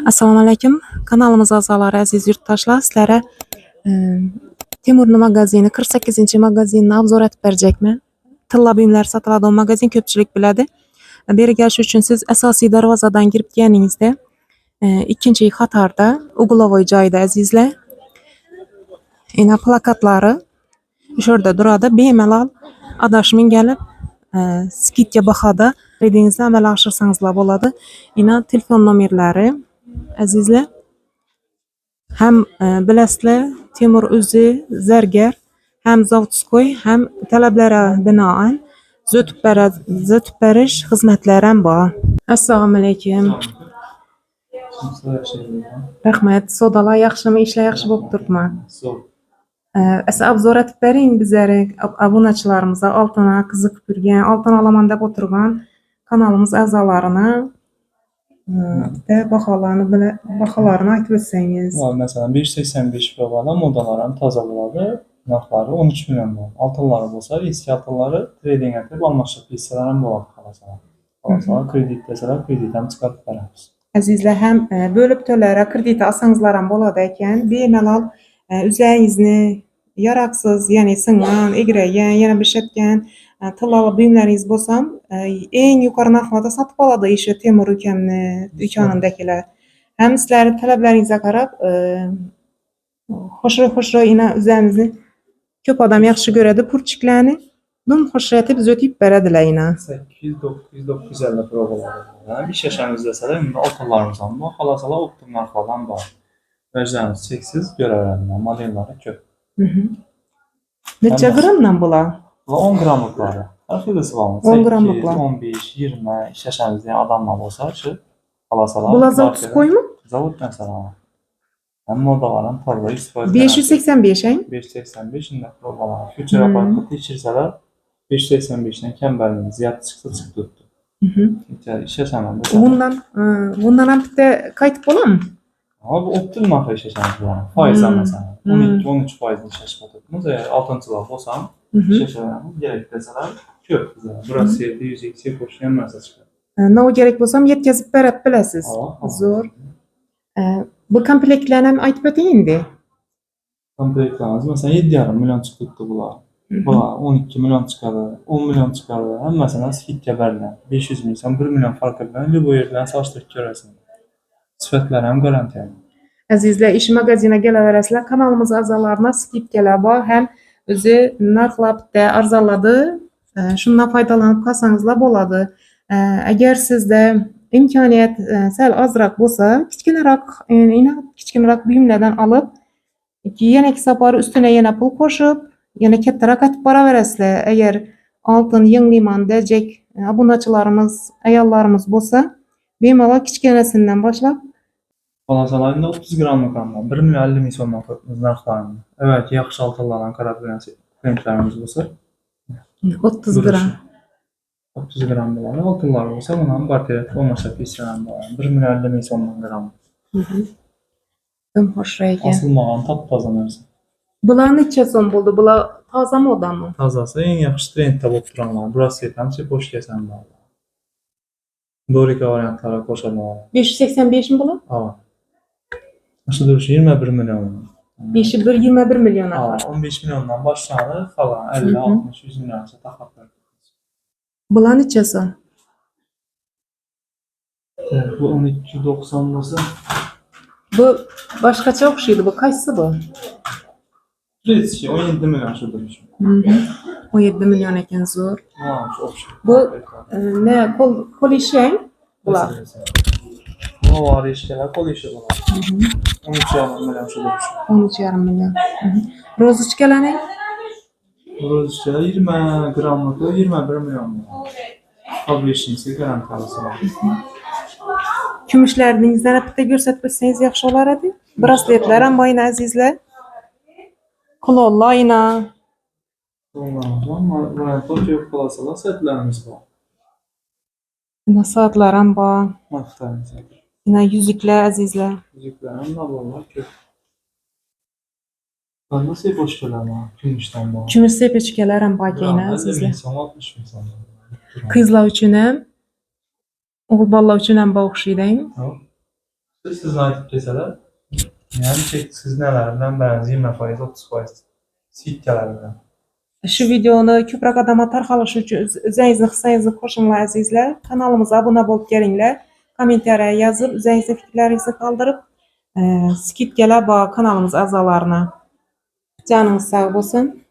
Assalomu alaykum. Kanalimiz a'zolari, aziz yurtdoshlar, sizlarga Temurni magazini 48-magazinni obzor etib berajakman. Tilla buyumlar sotiladigan magazin ko'pchilik biladi. Bu yerga kelish uchun siz asosiy darvozadan kirib kelganingizda ikkinchi qatorda uglovoy joyda azizlar. Ina plakatlari o'sha yerda turadi. Bemalol adashmang kelib skidga bahada redingizni amalga oshirsangiz bo'ladi. Ina telefon nomerlari azizlar. Hem bilasizlar, Temur o'zi zargar, hem zavodskoy, hem talablari binoan zotib berish xizmatlari ham bor. Assalomu alaykum. Rahmat. Sodalar yaxshimi? Ishlar yaxshi bo'lib turibmi? Asa obzor etib bering bizlarga, obunachilarimizga, oltinga qiziqib yurgan, oltin olaman deb o'tirgan kanalimiz a'zolarini baholarini aytib o'tsangiz. Mesela 185 provadan modalar ham toza bo'ladi. Narxlari 13 million bo'ladi. Oltinlari bo'lsa, eski oltinlari trading etib almashib hissalar ham bo'ladi xalasalar. Xalasalar kredit desalar, kredit ham chiqarib beramiz. Azizlar, ham bo'lib to'lara kredit olsangizlar ham bo'ladi ekan. Bemalol o'zingizni yaroqsiz, ya'ni singan, egragan, yana bishayotgan tillali buyumlaringiz bo'lsa, eng yuqori narxlarda sotib oladi o'sha Temur ukamni do'konindagilar. Ham sizlar talablaringizga qarab xo'shroq ina o'zingizni ko'p odam yaxshi ko'radi, purchiklarni dum xo'shratib zotib beradilar ina. 800-950 provalar. Ham ish yashamiz desalar, unda oltinlarimiz ham bor, xalasalar optim narxlardan bor. Verjanimiz cheksiz, ko'raveradilar, modellari ko'p. Necha grammdan bular? 10 gramlıkları. Her xilisi var. 10 gramlıklar. 15, 20 iş yaşamız diyen adamlar olsa şu alasalar. Bular zavodskoy mu? Zavod mesela. Hem moda var hem tarla istifadə. 585 hein? 585 ində provalar. Future apartda keçirsələr 585-dən kəmbəlinin ziyad çıxsa çıxdı. İş yaşamında. Bundan ham bitta qaytib bo'ladimi? Abi optim narx iş yaşamız var. Faizler mesela. 12-13 faizli iş yaşamadığımız eğer altıncılar olsam iş yaşamamız gerek deseler köp. Burası 700-200 koşuyan mesela çıkar. Ne o gerek bo'lsam yetkazib berib bilasiz. Zo'r. Bu komplektlarni ham aytib o'ting endi. Komplektlarimiz mesela 7,5 milyon çıktı bular. Bular 12 milyon çıkardı, 10 milyon çıkardı. Hem mesela skidga berilgan 500 milyon, 1 milyon fark bilan bu yerdan sochtirib ko'rasan. Sifatlar ham garantiya. Azizlar, ish magaziniga kelaverasizlar. Kanalimiz a'zolarına skidkalar bor, ham o'zi narxlabda arzonladi. Shundan foydalanib qolsangizlar bo'ladi. Agar sizda imkoniyat sal ozroq bo'lsa, kichkinaroq buyumlardan olib, yana ikki safar ustuna yana pul qo'shib, yana kattaroq aytib boraverasizlar. Agar oltin yenglayman dejak obunachilarimiz, ayollarimiz bo'lsa, bemalol kichkinasidan boshlab Xalasalarında 30 gramlık ama 1 milyon 50 milyon so'mdan qo'yibmiz narxlarini. Evet, yaxshi oltinlardan qarab bilasiz. Klientlarimiz bo'lsa 30 gram. 30 gram bo'ladi. Oltinlar bo'lsa, buni ham barterib olmasa pesiran bo'ladi. 1 milyon 50 milyon so'mdan gram. Xo'sh, Asılmagan top-toza narsa. Bular necha so'm bo'ldi? Bular toza modami? Tozasi eng yaxshi trendda bo'lib turanlar. Burasi ham pochkasan bor. Dorika variantlari qo'shiladi. 585 mi bular? Ha. Aşağı duruşu 21 milyon. 21 milyon var. 15 milyondan başlanır falan 50, 60, 100 milyon takaplar. Bular necha so'm? Bu 1290 olsa. Bu boshqacha o'xshaydi. Bu qaysi bu? 17 milyon şu duruşu. 17 milyon ekan, zo'r. Ha, şu o'xshaydi. Bu ne qo'l ishi bular? Bu var işler, kol işi var. 13,5 milyon şu duruşu. 13,5 milyon. Rozichkalarni? Rozichka 20 gramlık 21 milyon. Fabrikasi garantiyasi var. Kumushlaringizdan bitta ko'rsatib o'tsangiz yaxshi bo'lar edi. Brasletlar ham bor azizlar. Qulonlar ina. Qulonlar, to'yib qolasalar setlarimiz bor. Soatlar ham bor. Maqtaymiz. Ina yuzuklar azizlar. Yuzuklar ham nabonlar ko'p. Nasıl boşkalar var? Kumushdan bor. Kumush sepechkalar ham bor ekan azizlar. 60 milyon. Qizlar uchun ham, o'g'il bolalar uchun ham bor o'xshaydi. Sizin aytıp deseler, yani siz nelerinden beğendiniz? 20%, 30%. Sitkelerinden. Şu videonu köprak adama tarqalishi uchun o'zingizni hissangizni qo'shinglar azizlar. Kanalımıza abone bo'lib kelinglar. Kommentariya yozib, o'zingizni fikrlaringizni qoldirib, skidkalar bor kanalimiz a'zolarini. Canınız sağ bo'lsin.